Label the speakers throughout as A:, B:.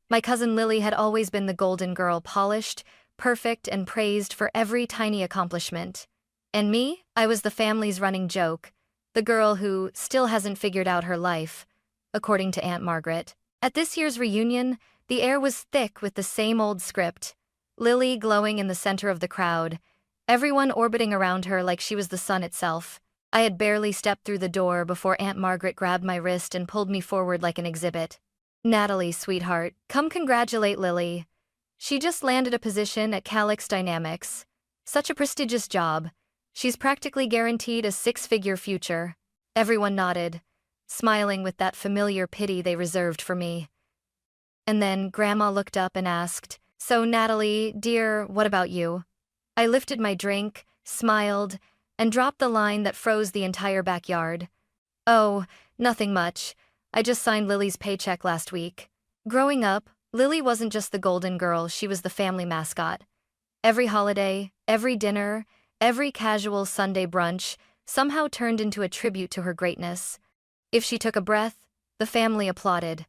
A: My cousin Lily had always been the golden girl, polished, perfect, and praised for every tiny accomplishment. And me, I was the family's running joke, the girl who still hasn't figured out her life, according to Aunt Margaret. At this year's reunion, the air was thick with the same old script. Lily glowing in the center of the crowd, everyone orbiting around her like she was the sun itself. I had barely stepped through the door before Aunt Margaret grabbed my wrist and pulled me forward like an exhibit. "Natalie, sweetheart, come congratulate Lily. She just landed a position at Calix Dynamics. Such a prestigious job. She's practically guaranteed a six-figure future." Everyone nodded, smiling with that familiar pity they reserved for me. And then Grandma looked up and asked, "So Natalie, dear, what about you?" I lifted my drink, smiled, and dropped the line that froze the entire backyard. "Oh, nothing much. I just signed Lily's paycheck last week." Growing up, Lily wasn't just the golden girl, she was the family mascot. Every holiday, every dinner, every casual Sunday brunch somehow turned into a tribute to her greatness. If she took a breath, the family applauded.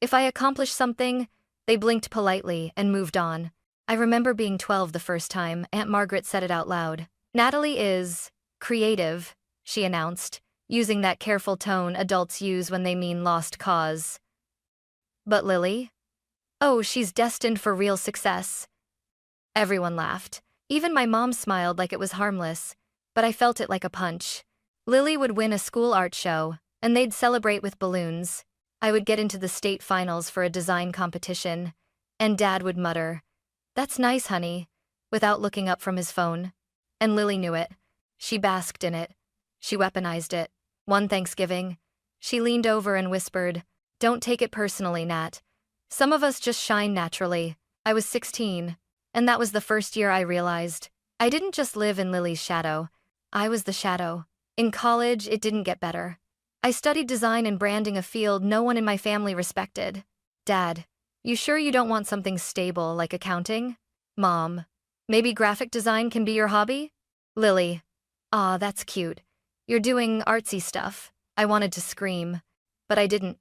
A: If I accomplished something, they blinked politely and moved on. I remember being 12 the first time Aunt Margaret said it out loud. "Natalie is creative," she announced, using that careful tone adults use when they mean lost cause. "But Lily? Oh, she's destined for real success." Everyone laughed. Even my mom smiled like it was harmless, but I felt it like a punch. Lily would win a school art show, and they'd celebrate with balloons. I would get into the state finals for a design competition, and Dad would mutter, "That's nice, honey," without looking up from his phone. And Lily knew it. She basked in it. She weaponized it. One Thanksgiving, she leaned over and whispered, "Don't take it personally, Nat. Some of us just shine naturally." I was 16, and that was the first year I realized I didn't just live in Lily's shadow. I was the shadow. In college, it didn't get better. I studied design and branding, a field no one in my family respected. "Dad, you sure you don't want something stable like accounting?" "Mom, maybe graphic design can be your hobby?" Lily, "Aw, that's cute. You're doing artsy stuff." I wanted to scream, but I didn't.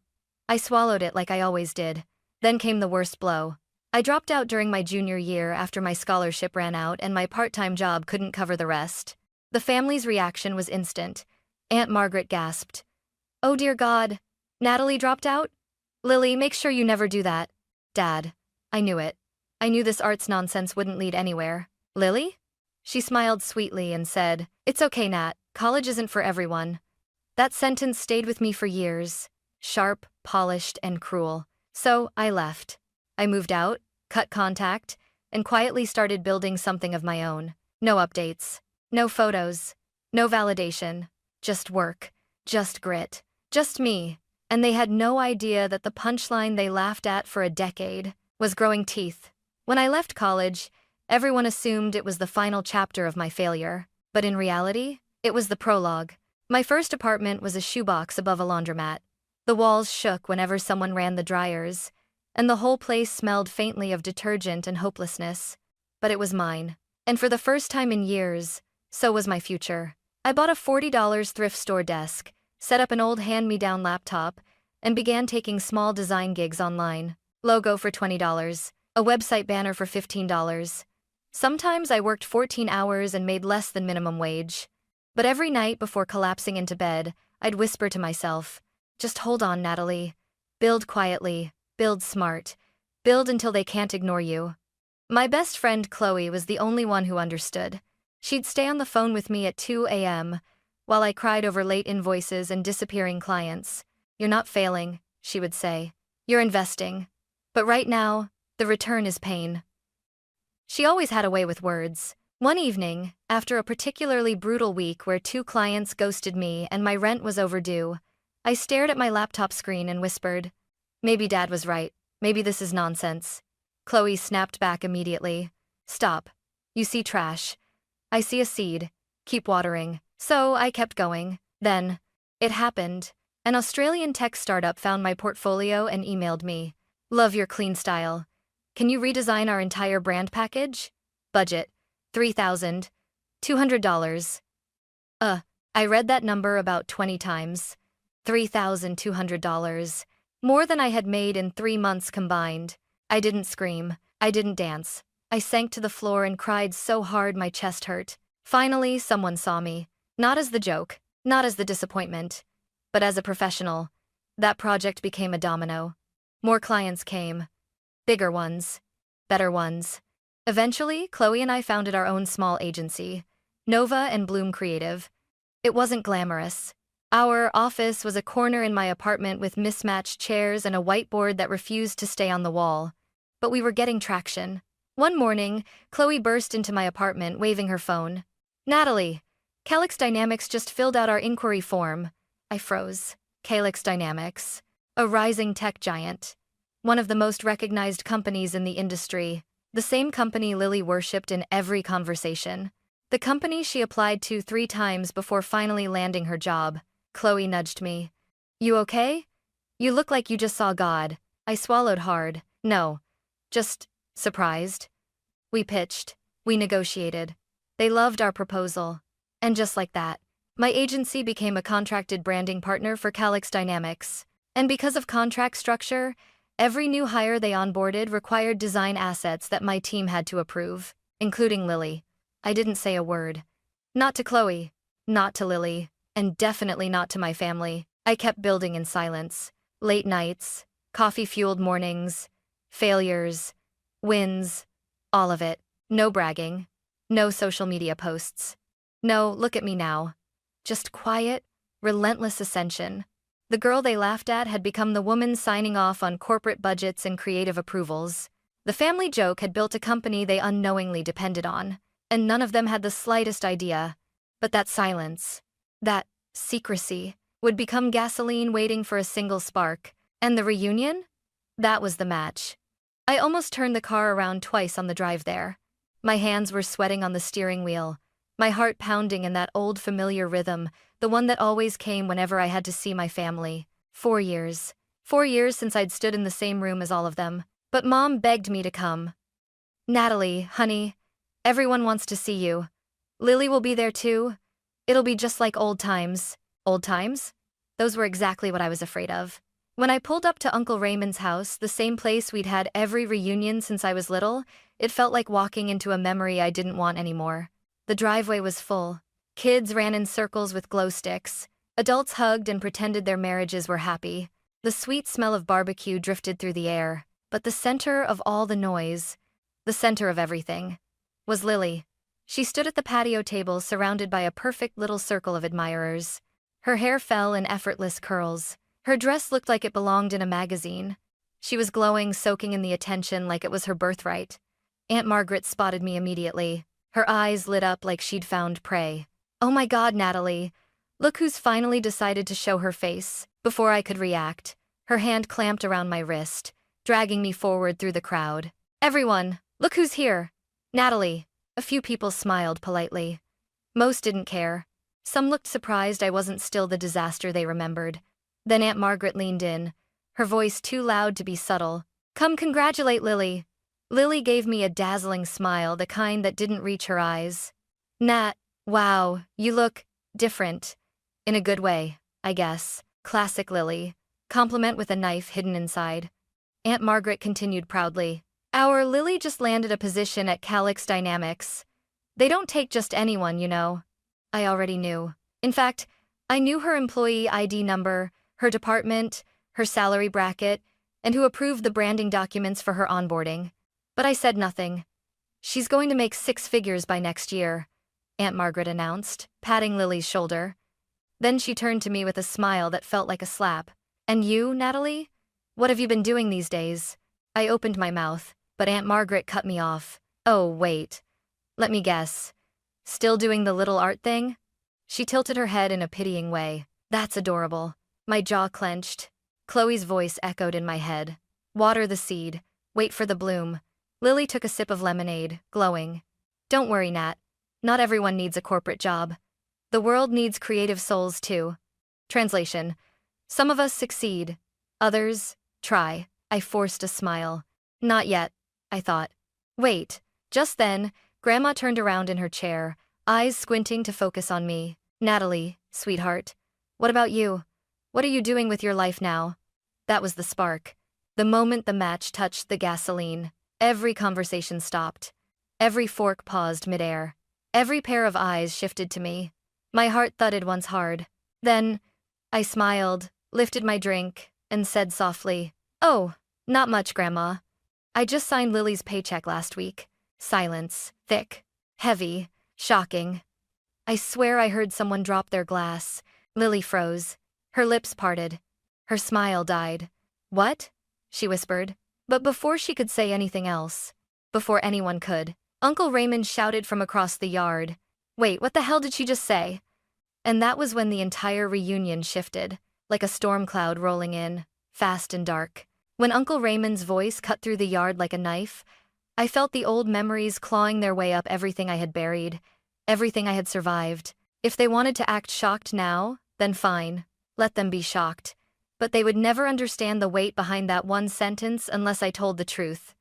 A: I swallowed it like I always did. Then came the worst blow. I dropped out during my junior year after my scholarship ran out and my part-time job couldn't cover the rest. The family's reaction was instant. Aunt Margaret gasped, "Oh dear God, Natalie dropped out? Lily, make sure you never do that." "Dad, I knew it. I knew this arts nonsense wouldn't lead anywhere." "Lily?" She smiled sweetly and said, "It's okay, Nat. College isn't for everyone." That sentence stayed with me for years. Sharp, polished, and cruel. So I left. I moved out, cut contact, and quietly started building something of my own. No updates. No photos. No validation. Just work. Just grit. Just me. And they had no idea that the punchline they laughed at for a decade was growing teeth. When I left college, everyone assumed it was the final chapter of my failure. But in reality, it was the prologue. My first apartment was a shoebox above a laundromat. The walls shook whenever someone ran the dryers, and the whole place smelled faintly of detergent and hopelessness. But it was mine. And for the first time in years, so was my future. I bought a $40 thrift store desk, set up an old hand-me-down laptop, and began taking small design gigs online. Logo for $20, a website banner for $15. Sometimes I worked 14 hours and made less than minimum wage. But every night before collapsing into bed, I'd whisper to myself, "Just hold on, Natalie. Build quietly, build smart, build until they can't ignore you." My best friend Chloe was the only one who understood. She'd stay on the phone with me at 2 a.m. while I cried over late invoices and disappearing clients. "You're not failing," she would say. "You're investing. But right now, the return is pain." She always had a way with words. One evening, after a particularly brutal week where 2 clients ghosted me and my rent was overdue, I stared at my laptop screen and whispered, "Maybe Dad was right. Maybe this is nonsense." Chloe snapped back immediately. "Stop. You see trash. I see a seed. Keep watering." So I kept going. Then, it happened. An Australian tech startup found my portfolio and emailed me. "Love your clean style. Can you redesign our entire brand package? Budget, $3,200. I read that number about 20 times. $3,200. More than I had made in 3 months combined. I didn't scream. I didn't dance. I sank to the floor and cried so hard my chest hurt. Finally, someone saw me. Not as the joke, not as the disappointment, but as a professional. That project became a domino. More clients came. Bigger ones. Better ones. Eventually, Chloe and I founded our own small agency, Nova and Bloom Creative. It wasn't glamorous. Our office was a corner in my apartment with mismatched chairs and a whiteboard that refused to stay on the wall. But we were getting traction. One morning, Chloe burst into my apartment waving her phone. "Natalie, Calix Dynamics just filled out our inquiry form." I froze. Calix Dynamics, a rising tech giant. One of the most recognized companies in the industry. The same company Lily worshipped in every conversation. The company she applied to 3 times before finally landing her job. Chloe nudged me. "You okay? You look like you just saw God." I swallowed hard. "No. Just surprised." We pitched. We negotiated. They loved our proposal. And just like that, my agency became a contracted branding partner for Calix Dynamics. And because of contract structure, every new hire they onboarded required design assets that my team had to approve, including Lily. I didn't say a word. Not to Chloe, not to Lily, and definitely not to my family. I kept building in silence. Late nights, coffee-fueled mornings, failures, wins, all of it. No bragging, no social media posts. No, look at me now. Just quiet, relentless ascension. The girl they laughed at had become the woman signing off on corporate budgets and creative approvals. The family joke had built a company they unknowingly depended on, and none of them had the slightest idea. But that silence, that secrecy, would become gasoline waiting for a single spark. And the reunion? That was the match. I almost turned the car around twice on the drive there. My hands were sweating on the steering wheel, my heart pounding in that old familiar rhythm, the one that always came whenever I had to see my family. 4 years. 4 years since I'd stood in the same room as all of them. But Mom begged me to come. "Natalie, honey, everyone wants to see you. Lily will be there too. It'll be just like old times." Old times? Those were exactly what I was afraid of. When I pulled up to Uncle Raymond's house, the same place we'd had every reunion since I was little, it felt like walking into a memory I didn't want anymore. The driveway was full. Kids ran in circles with glow sticks. Adults hugged and pretended their marriages were happy. The sweet smell of barbecue drifted through the air. But the center of all the noise, the center of everything, was Lily. She stood at the patio table surrounded by a perfect little circle of admirers. Her hair fell in effortless curls. Her dress looked like it belonged in a magazine. She was glowing, soaking in the attention like it was her birthright. Aunt Margaret spotted me immediately. Her eyes lit up like she'd found prey. "Oh my God, Natalie. Look who's finally decided to show her face." Before I could react, her hand clamped around my wrist, dragging me forward through the crowd. "Everyone, look who's here. Natalie." A few people smiled politely. Most didn't care. Some looked surprised I wasn't still the disaster they remembered. Then Aunt Margaret leaned in, her voice too loud to be subtle. "Come congratulate Lily." Lily gave me a dazzling smile, the kind that didn't reach her eyes. "Nat, wow, you look different. In a good way, I guess." Classic Lily. Compliment with a knife hidden inside. Aunt Margaret continued proudly. "Our Lily just landed a position at Calix Dynamics. They don't take just anyone, you know." I already knew. In fact, I knew her employee ID number, her department, her salary bracket, and who approved the branding documents for her onboarding. But I said nothing. "She's going to make 6 figures by next year," Aunt Margaret announced, patting Lily's shoulder. Then she turned to me with a smile that felt like a slap. "And you, Natalie? What have you been doing these days?" I opened my mouth, but Aunt Margaret cut me off. "Oh, wait. Let me guess. Still doing the little art thing?" She tilted her head in a pitying way. "That's adorable." My jaw clenched. Chloe's voice echoed in my head. "Water the seed. Wait for the bloom." Lily took a sip of lemonade, glowing. "Don't worry, Nat. Not everyone needs a corporate job. The world needs creative souls too." Translation: some of us succeed. Others try. I forced a smile. "Not yet," I thought. "Wait." Just then, Grandma turned around in her chair, eyes squinting to focus on me. "Natalie, sweetheart. What about you? What are you doing with your life now?" That was the spark. The moment the match touched the gasoline, every conversation stopped. Every fork paused midair. Every pair of eyes shifted to me. My heart thudded once hard. Then, I smiled, lifted my drink, and said softly, "Oh, not much, Grandma. I just signed Lily's paycheck last week." Silence, thick, heavy, shocking. I swear I heard someone drop their glass. Lily froze. Her lips parted. Her smile died. "What?" she whispered. But before she could say anything else, before anyone could, Uncle Raymond shouted from across the yard, "Wait, what the hell did she just say?" And that was when the entire reunion shifted, like a storm cloud rolling in, fast and dark. When Uncle Raymond's voice cut through the yard like a knife, I felt the old memories clawing their way up everything I had buried, everything I had survived. If they wanted to act shocked now, then fine, let them be shocked. But they would never understand the weight behind that one sentence unless I told the truth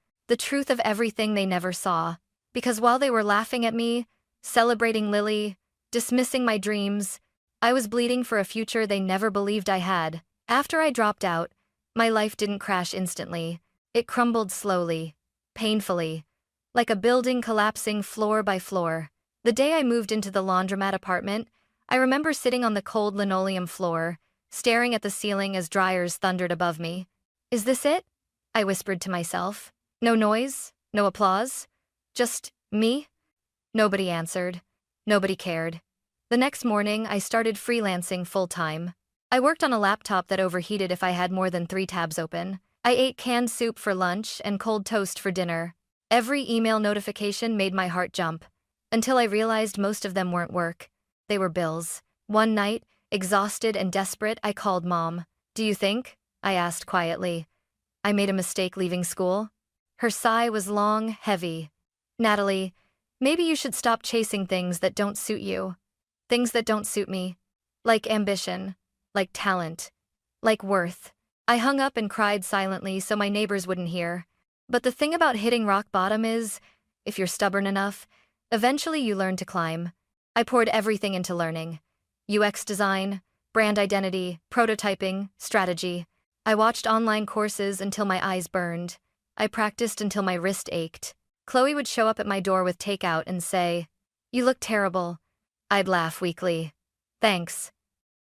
A: of everything they never saw. Because while they were laughing at me, celebrating Lily, dismissing my dreams, I was bleeding for a future they never believed I had. After I dropped out, my life didn't crash instantly. It crumbled slowly, painfully, like a building collapsing floor by floor. The day I moved into the laundromat apartment, I remember sitting on the cold linoleum floor, staring at the ceiling as dryers thundered above me. "Is this it?" I whispered to myself. No noise, no applause, just me. Nobody answered. Nobody cared. The next morning, I started freelancing full-time. I worked on a laptop that overheated if I had more than 3 tabs open. I ate canned soup for lunch and cold toast for dinner. Every email notification made my heart jump, until I realized most of them weren't work. They were bills. One night, exhausted and desperate, I called Mom. "Do you think," I asked quietly, "I made a mistake leaving school?" Her sigh was long, heavy. "Natalie, maybe you should stop chasing things that don't suit you. Things that don't suit me. Like ambition, like talent, like worth." I hung up and cried silently so my neighbors wouldn't hear. But the thing about hitting rock bottom is, if you're stubborn enough, eventually you learn to climb. I poured everything into learning. UX design, brand identity, prototyping, strategy. I watched online courses until my eyes burned. I practiced until my wrist ached. Chloe would show up at my door with takeout and say, "You look terrible." I'd laugh weakly. "Thanks."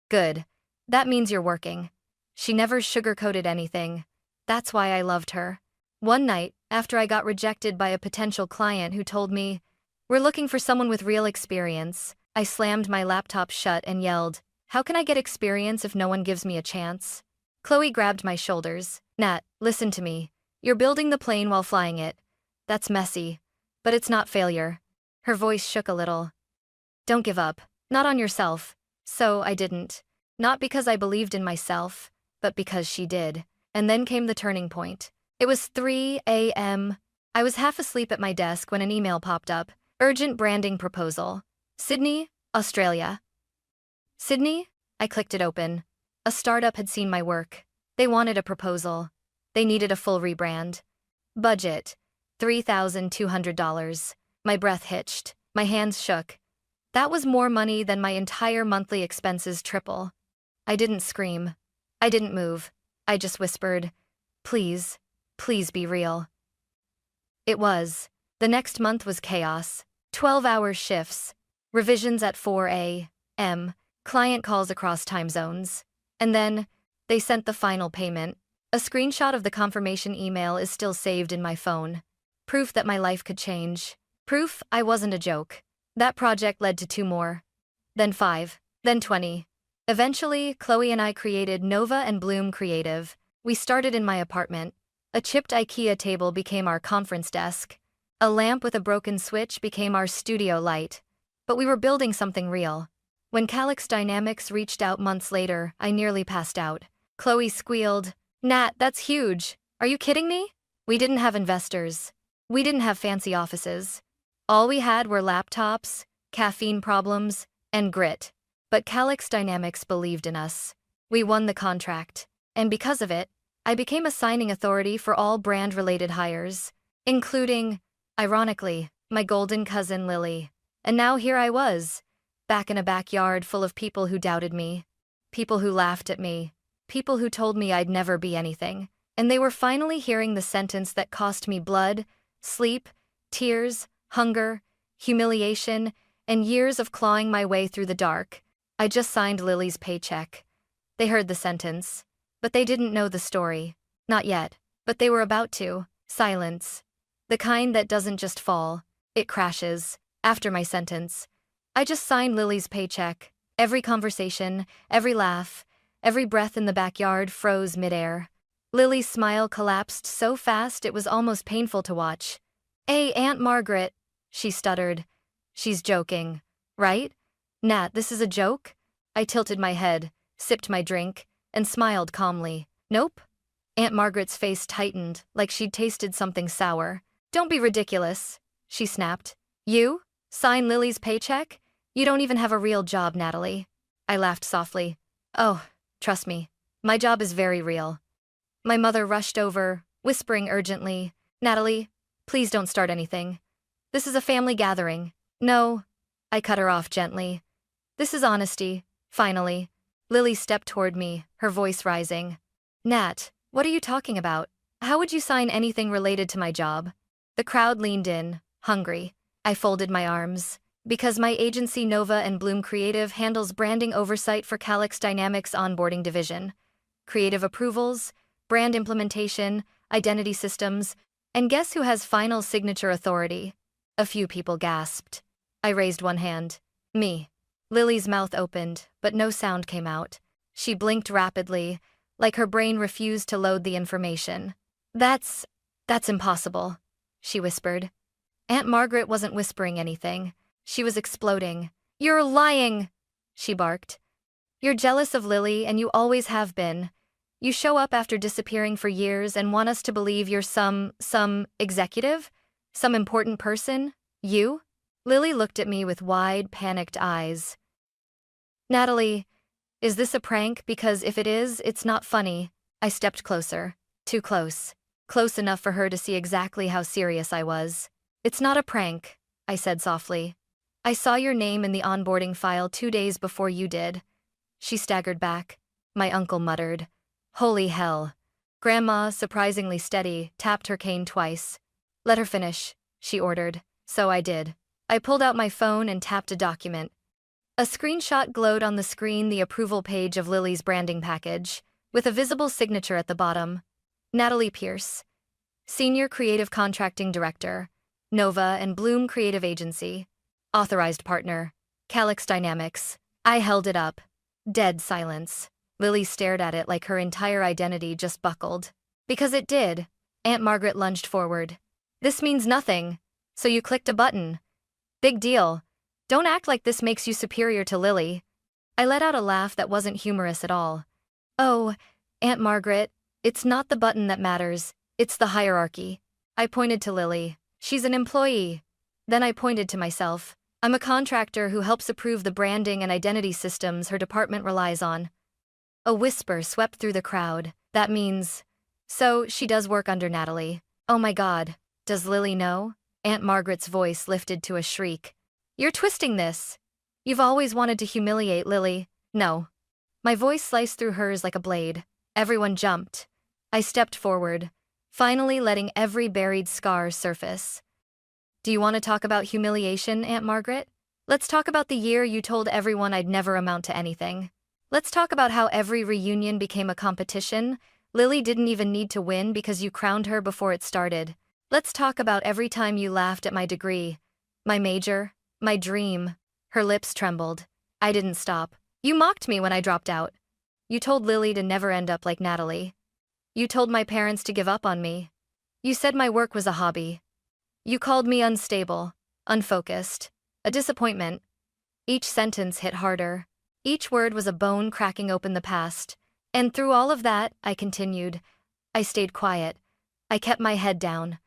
A: "Good. That means you're working." She never sugarcoated anything. That's why I loved her. One night, after I got rejected by a potential client who told me, "We're looking for someone with real experience," I slammed my laptop shut and yelled, "How can I get experience if no one gives me a chance?" Chloe grabbed my shoulders. "Nat, listen to me. You're building the plane while flying it. That's messy, but it's not failure." Her voice shook a little. "Don't give up. Not on yourself." So I didn't. Not because I believed in myself, but because she did. And then came the turning point. It was 3 a.m. I was half asleep at my desk when an email popped up. Urgent branding proposal. Sydney, Australia. Sydney? I clicked it open. A startup had seen my work. They wanted a proposal. They needed a full rebrand. Budget, $3,200. My breath hitched. My hands shook. That was more money than my entire monthly expenses triple. I didn't scream. I didn't move. I just whispered, "Please, please be real." It was. The next month was chaos. 12-hour shifts. Revisions at 4 a.m. Client calls across time zones. And then, they sent the final payment. A screenshot of the confirmation email is still saved in my phone. Proof that my life could change. Proof I wasn't a joke. That project led to 2 more. Then 5. Then 20. Eventually, Chloe and I created Nova and Bloom Creative. We started in my apartment. A chipped IKEA table became our conference desk. A lamp with a broken switch became our studio light. But we were building something real. When Calix Dynamics reached out months later, I nearly passed out. Chloe squealed, "Nat, that's huge. Are you kidding me?" We didn't have investors. We didn't have fancy offices. All we had were laptops, caffeine problems, and grit. But Calix Dynamics believed in us. We won the contract. And because of it, I became a signing authority for all brand-related hires, including, ironically, my golden cousin Lily. And now here I was, back in a backyard full of people who doubted me, people who laughed at me, people who told me I'd never be anything. And they were finally hearing the sentence that cost me blood, sleep, tears, hunger, humiliation, and years of clawing my way through the dark. I just signed Lily's paycheck. They heard the sentence. But they didn't know the story. Not yet. But they were about to. Silence. The kind that doesn't just fall. It crashes. After my sentence. I just signed Lily's paycheck. Every conversation, every laugh, every breath in the backyard froze midair. Lily's smile collapsed so fast it was almost painful to watch. "Hey, Aunt Margaret," she stuttered. "She's joking, right? Nat, this is a joke?" I tilted my head, sipped my drink, and smiled calmly. "Nope." Aunt Margaret's face tightened, like she'd tasted something sour. "Don't be ridiculous," she snapped. "You? Sign Lily's paycheck? You don't even have a real job, Natalie." I laughed softly. "Oh, trust me. My job is very real." My mother rushed over, whispering urgently, "Natalie, please don't start anything. This is a family gathering." "No." I cut her off gently. "This is honesty, finally." Lily stepped toward me, her voice rising. "Nat, what are you talking about? How would you sign anything related to my job?" The crowd leaned in, hungry. I folded my arms. "Because my agency Nova and Bloom Creative handles branding oversight for Calix Dynamics onboarding division. Creative approvals, brand implementation, identity systems, and guess who has final signature authority?" A few people gasped. I raised one hand. "Me." Lily's mouth opened, but no sound came out. She blinked rapidly, like her brain refused to load the information. That's impossible," she whispered. Aunt Margaret wasn't whispering anything. She was exploding. "You're lying," she barked. "You're jealous of Lily and you always have been. You show up after disappearing for years and want us to believe you're some executive? Some important person? You?" Lily looked at me with wide, panicked eyes. "Natalie, is this a prank? Because if it is, it's not funny." I stepped closer. Too close. Close enough for her to see exactly how serious I was. "It's not a prank," I said softly. "I saw your name in the onboarding file 2 days before you did." She staggered back. My uncle muttered, "Holy hell." Grandma, surprisingly steady, tapped her cane twice. "Let her finish," she ordered. So I did. I pulled out my phone and tapped a document. A screenshot glowed on the screen, the approval page of Lily's branding package, with a visible signature at the bottom. Natalie Pierce, Senior Creative Contracting Director, Nova and Bloom Creative Agency. Authorized Partner, Calix Dynamics. I held it up. Dead silence. Lily stared at it like her entire identity just buckled. "Because it did." Aunt Margaret lunged forward. "This means nothing. So you clicked a button. Big deal. Don't act like this makes you superior to Lily." I let out a laugh that wasn't humorous at all. "Oh, Aunt Margaret, it's not the button that matters, it's the hierarchy." I pointed to Lily. "She's an employee." Then I pointed to myself. "I'm a contractor who helps approve the branding and identity systems her department relies on." A whisper swept through the crowd. "That means..." "So, she does work under Natalie." "Oh my God. Does Lily know?" Aunt Margaret's voice lifted to a shriek. "You're twisting this. You've always wanted to humiliate Lily." "No." My voice sliced through hers like a blade. Everyone jumped. I stepped forward, finally letting every buried scar surface. "Do you want to talk about humiliation, Aunt Margaret? Let's talk about the year you told everyone I'd never amount to anything. Let's talk about how every reunion became a competition. Lily didn't even need to win because you crowned her before it started. Let's talk about every time you laughed at my degree, my major, my dream." Her lips trembled. I didn't stop. "You mocked me when I dropped out. You told Lily to never end up like Natalie. You told my parents to give up on me. You said my work was a hobby. You called me unstable, unfocused, a disappointment." Each sentence hit harder. Each word was a bone cracking open the past. "And through all of that," I continued, "I stayed quiet. I kept my head down.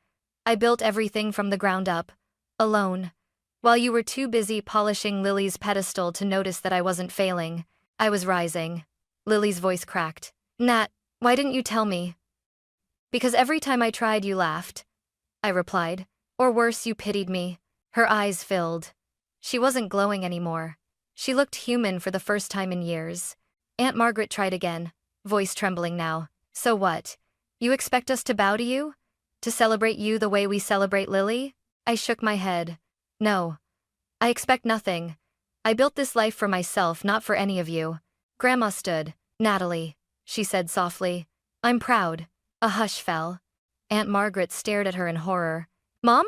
A: I built everything from the ground up, alone. While you were too busy polishing Lily's pedestal to notice that I wasn't failing, I was rising." Lily's voice cracked. "Nat, why didn't you tell me?" "Because every time I tried, you laughed," I replied. "Or worse, you pitied me." Her eyes filled. She wasn't glowing anymore. She looked human for the first time in years. Aunt Margaret tried again, voice trembling now. "So what? You expect us to bow to you? To celebrate you the way we celebrate Lily? I shook my head. No. I expect nothing. I built this life for myself, not for any of you. Grandma stood. Natalie, she said softly. I'm proud. A hush fell. Aunt Margaret stared at her in horror. Mom?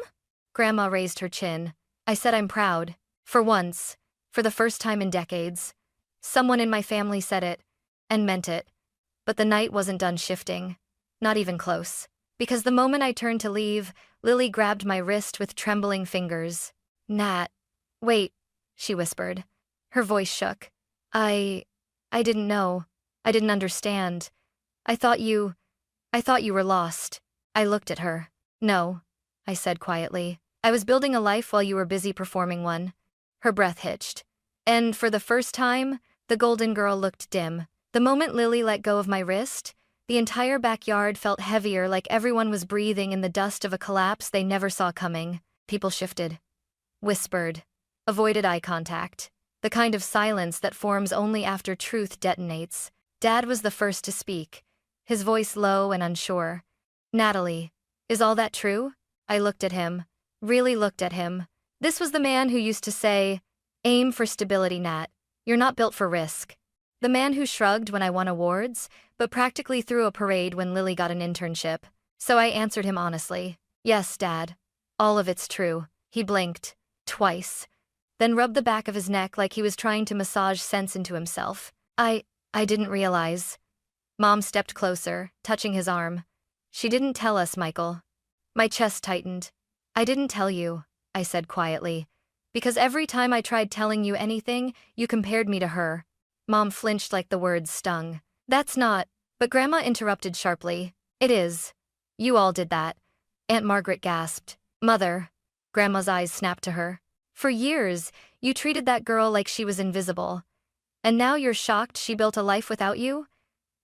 A: Grandma raised her chin. I said I'm proud. For once. For the first time in decades. Someone in my family said it. And meant it. But the night wasn't done shifting. Not even close. Because the moment I turned to leave, Lily grabbed my wrist with trembling fingers. Nat. Wait, she whispered. Her voice shook. I didn't know. I didn't understand. I thought you were lost. I looked at her. No, I said quietly. I was building a life while you were busy performing one. Her breath hitched. And for the first time, the golden girl looked dim. The moment Lily let go of my wrist, the entire backyard felt heavier, like everyone was breathing in the dust of a collapse they never saw coming. People shifted. Whispered. Avoided eye contact. The kind of silence that forms only after truth detonates. Dad was the first to speak, his voice low and unsure. Natalie, is all that true? I looked at him. Really looked at him. This was the man who used to say, aim for stability, Nat. You're not built for risk. The man who shrugged when I won awards, but practically threw a parade when Lily got an internship. So I answered him honestly. Yes, Dad. All of it's true. He blinked. Twice. Then rubbed the back of his neck like he was trying to massage sense into himself. I didn't realize. Mom stepped closer, touching his arm. She didn't tell us, Michael. My chest tightened. I didn't tell you, I said quietly. Because every time I tried telling you anything, you compared me to her. Mom flinched like the words stung. That's not. But Grandma interrupted sharply. It is. You all did that. Aunt Margaret gasped. Mother. Grandma's eyes snapped to her. For years, you treated that girl like she was invisible. And now you're shocked she built a life without you?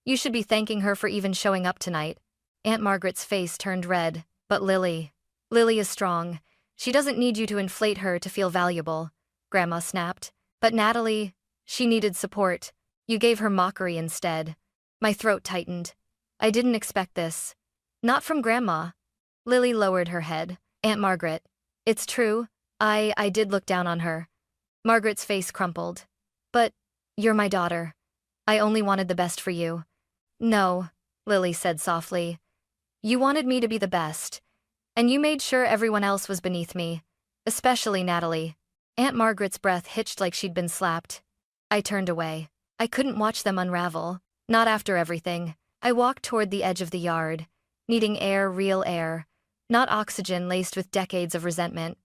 A: You should be thanking her for even showing up tonight. Aunt Margaret's face turned red. But Lily. Lily is strong. She doesn't need you to inflate her to feel valuable. Grandma snapped. But Natalie, she needed support. You gave her mockery instead. My throat tightened. I didn't expect this. Not from Grandma. Lily lowered her head. Aunt Margaret. It's true. I did look down on her. Margaret's face crumpled. But you're my daughter. I only wanted the best for you. No, Lily said softly. You wanted me to be the best. And you made sure everyone else was beneath me. Especially Natalie. Aunt Margaret's breath hitched like she'd been slapped. I turned away. I couldn't watch them unravel. Not after everything. I walked toward the edge of the yard, needing air, real air, not oxygen laced with decades of resentment.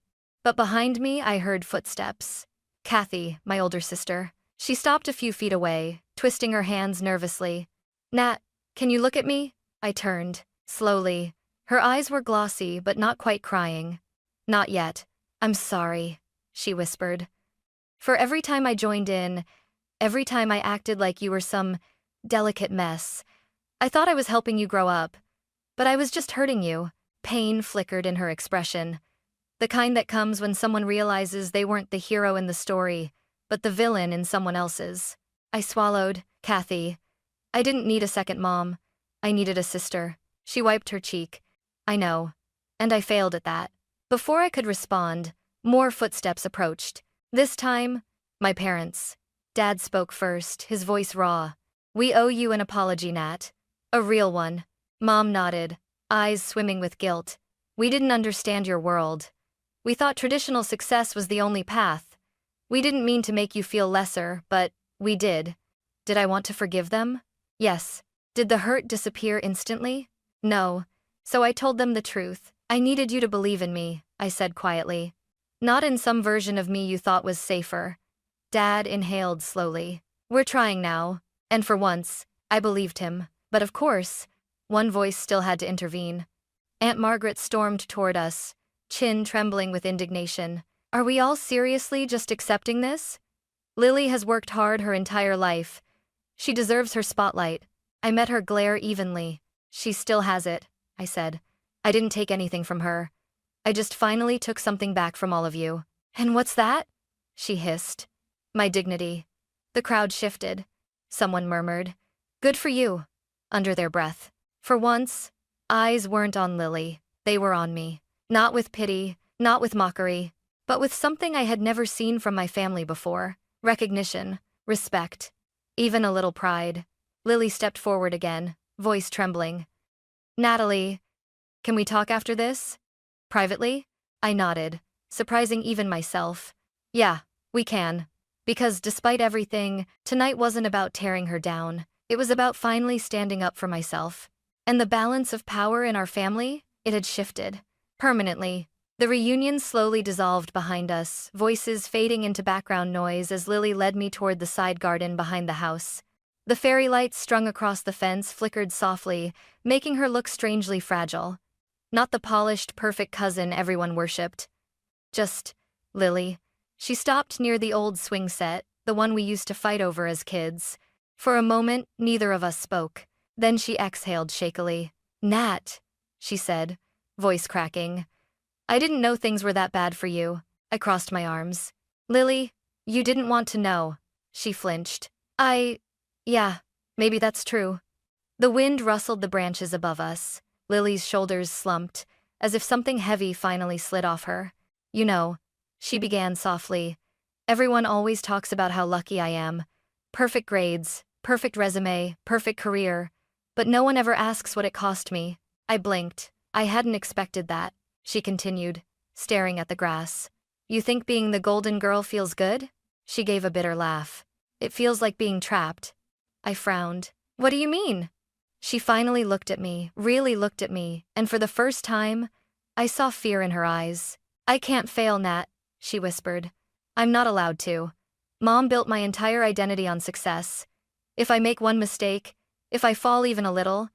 A: But behind me, I heard footsteps. Kathy, my older sister. She stopped a few feet away, twisting her hands nervously. Nat, can you look at me? I turned, slowly. Her eyes were glossy, but not quite crying. Not yet. I'm sorry, she whispered. For every time I joined in, every time I acted like you were some delicate mess, I thought I was helping you grow up. But I was just hurting you. Pain flickered in her expression. The kind that comes when someone realizes they weren't the hero in the story, but the villain in someone else's. I swallowed. Kathy. I didn't need a second mom. I needed a sister. She wiped her cheek. I know. And I failed at that. Before I could respond, more footsteps approached. This time, my parents. Dad spoke first, his voice raw. We owe you an apology, Nat. A real one. Mom nodded, eyes swimming with guilt. We didn't understand your world. We thought traditional success was the only path. We didn't mean to make you feel lesser, but we did. Did I want to forgive them? Yes. Did the hurt disappear instantly? No. So I told them the truth. I needed you to believe in me, I said quietly. Not in some version of me you thought was safer. Dad inhaled slowly. We're trying now. And for once, I believed him. But of course, one voice still had to intervene. Aunt Margaret stormed toward us, chin trembling with indignation. Are we all seriously just accepting this? Lily has worked hard her entire life. She deserves her spotlight. I met her glare evenly. She still has it, I said. I didn't take anything from her. I just finally took something back from all of you. And what's that? She hissed. My dignity. The crowd shifted. Someone murmured, good for you, under their breath. For once, eyes weren't on Lily, they were on me. Not with pity, not with mockery, but with something I had never seen from my family before. Recognition, respect, even a little pride. Lily stepped forward again, voice trembling. Natalie, can we talk after this? Privately? I nodded, surprising even myself. Yeah, we can. Because despite everything, tonight wasn't about tearing her down. It was about finally standing up for myself. And the balance of power in our family, it had shifted. Permanently. The reunion slowly dissolved behind us, voices fading into background noise as Lily led me toward the side garden behind the house. The fairy lights strung across the fence flickered softly, making her look strangely fragile. Not the polished, perfect cousin everyone worshipped. Just Lily. She stopped near the old swing set, the one we used to fight over as kids. For a moment, neither of us spoke. Then she exhaled shakily. Nat, she said, voice cracking. I didn't know things were that bad for you. I crossed my arms. Lily, you didn't want to know. She flinched. Yeah, maybe that's true. The wind rustled the branches above us. Lily's shoulders slumped, as if something heavy finally slid off her. You know, she began softly. Everyone always talks about how lucky I am. Perfect grades, perfect resume, perfect career. But no one ever asks what it cost me. I blinked. I hadn't expected that, she continued, staring at the grass. You think being the golden girl feels good? She gave a bitter laugh. It feels like being trapped. I frowned. What do you mean? She finally looked at me, really looked at me, and for the first time, I saw fear in her eyes. I can't fail, Nat, she whispered. I'm not allowed to. Mom built my entire identity on success. If I make one mistake, if I fall even a little,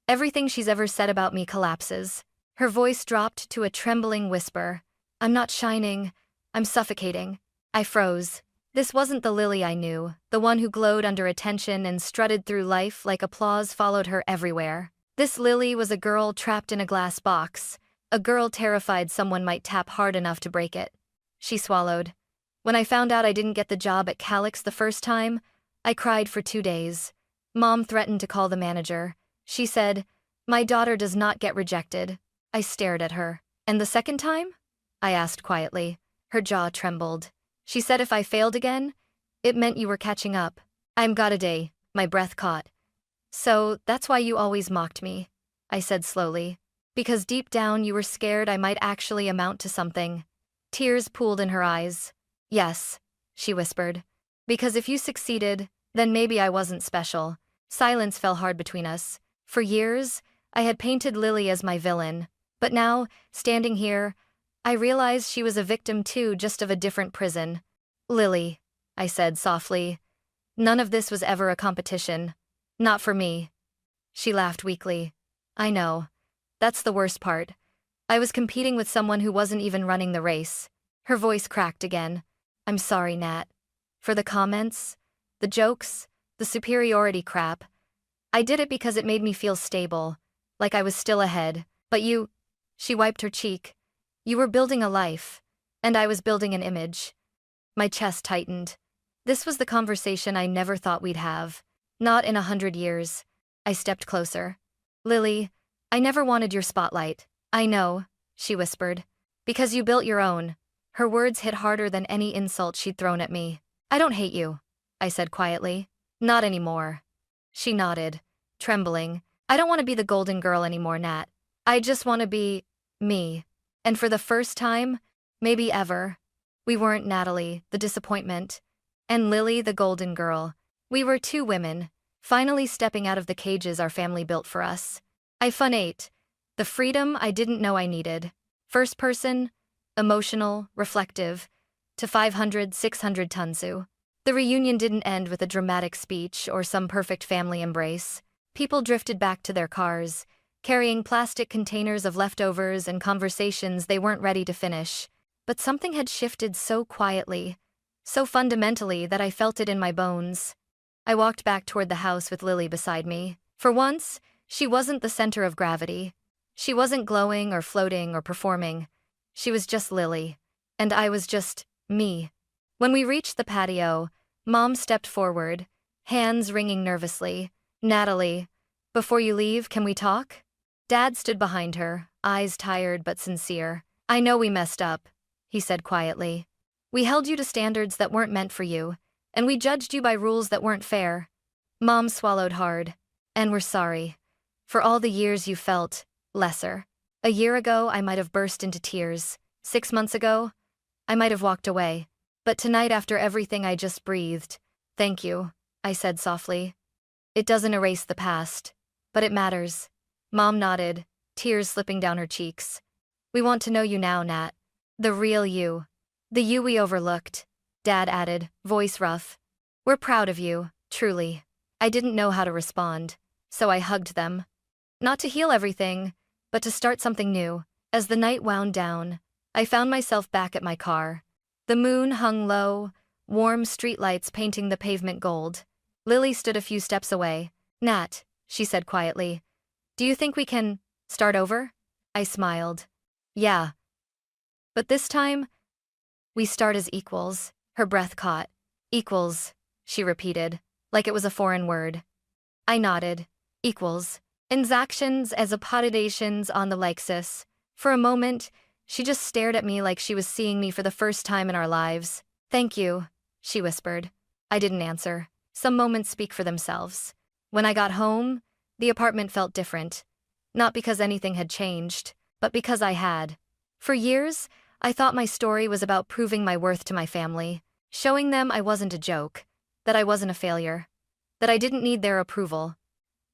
A: everything she's ever said about me collapses. Her voice dropped to a trembling whisper. I'm not shining, I'm suffocating. I froze. This wasn't the Lily I knew, the one who glowed under attention and strutted through life like applause followed her everywhere. This Lily was a girl trapped in a glass box, a girl terrified someone might tap hard enough to break it. She swallowed. When I found out I didn't get the job at Calix the first time, I cried for 2 days. Mom threatened to call the manager. She said, my daughter does not get rejected. I stared at her. And the second time? I asked quietly. Her jaw trembled. She said if I failed again, it meant you were catching up. I'm got a day, my breath caught. So, that's why you always mocked me, I said slowly. Because deep down you were scared I might actually amount to something. Tears pooled in her eyes. Yes, she whispered. Because if you succeeded, then maybe I wasn't special. Silence fell hard between us. For years, I had painted Lily as my villain. But now, standing here, I realized she was a victim too, just of a different prison. Lily, I said softly. None of this was ever a competition. Not for me. She laughed weakly. I know. That's the worst part. I was competing with someone who wasn't even running the race. Her voice cracked again. I'm sorry, Nat. For the comments, the jokes, the superiority crap. I did it because it made me feel stable, like I was still ahead. But you, she wiped her cheek. You were building a life, and I was building an image. My chest tightened. This was the conversation I never thought we'd have. Not in 100 years. I stepped closer. Lily, I never wanted your spotlight. I know, she whispered. Because you built your own. Her words hit harder than any insult she'd thrown at me. I don't hate you, I said quietly. Not anymore. She nodded, trembling. I don't want to be the golden girl anymore, Nat. I just want to be me. And for the first time, maybe ever, we weren't Natalie, the disappointment, and Lily, the golden girl. We were 2 women, finally stepping out of the cages our family built for us. I ate the freedom I didn't know I needed. First person, emotional, reflective, to 500, 600 Tansu. The reunion didn't end with a dramatic speech or some perfect family embrace. People drifted back to their cars, carrying plastic containers of leftovers and conversations they weren't ready to finish. But something had shifted so quietly, so fundamentally that I felt it in my bones. I walked back toward the house with Lily beside me. For once, she wasn't the center of gravity. She wasn't glowing or floating or performing. She was just Lily. And I was just me. When we reached the patio, Mom stepped forward, hands wringing nervously. Natalie, Before you leave, can we talk? Dad stood behind her, eyes tired but sincere. I know we messed up, he said quietly. We held you to standards that weren't meant for you, and we judged you by rules that weren't fair. Mom swallowed hard. And we're sorry. For all the years you felt lesser. A year ago, I might have burst into tears. 6 months ago, I might have walked away. But tonight, after everything I just breathed, thank you, I said softly. It doesn't erase the past, but it matters. Mom nodded, tears slipping down her cheeks. We want to know you now, Nat. The real you. The you we overlooked, Dad added, voice rough. We're proud of you, truly. I didn't know how to respond, so I hugged them. Not to heal everything, but to start something new. As the night wound down, I found myself back at my car. The moon hung low, warm streetlights painting the pavement gold. Lily stood a few steps away. Nat, she said quietly, do you think we can start over? I smiled. Yeah. But this time, we start as equals. Her breath caught. Equals, she repeated, like it was a foreign word. I nodded. Equals. Transactions as apodidations on the Lexus. For a moment, she just stared at me like she was seeing me for the first time in our lives. Thank you, she whispered. I didn't answer. Some moments speak for themselves. When I got home, the apartment felt different. Not because anything had changed, but because I had. For years, I thought my story was about proving my worth to my family, showing them I wasn't a joke, that I wasn't a failure, that I didn't need their approval.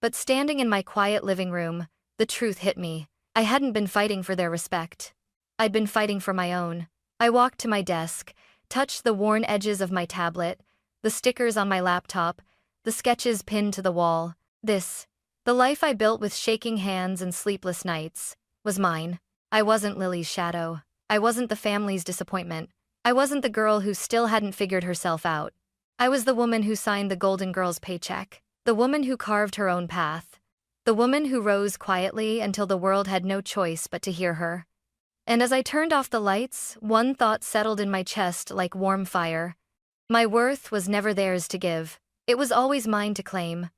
A: But standing in my quiet living room, the truth hit me. I hadn't been fighting for their respect. I'd been fighting for my own. I walked to my desk, touched the worn edges of my tablet, the stickers on my laptop, the sketches pinned to the wall. This, the life I built with shaking hands and sleepless nights, was mine. I wasn't Lily's shadow. I wasn't the family's disappointment. I wasn't the girl who still hadn't figured herself out. I was the woman who signed the Golden Girl's paycheck, the woman who carved her own path, the woman who rose quietly until the world had no choice but to hear her. And as I turned off the lights, one thought settled in my chest like warm fire. My worth was never theirs to give. It was always mine to claim.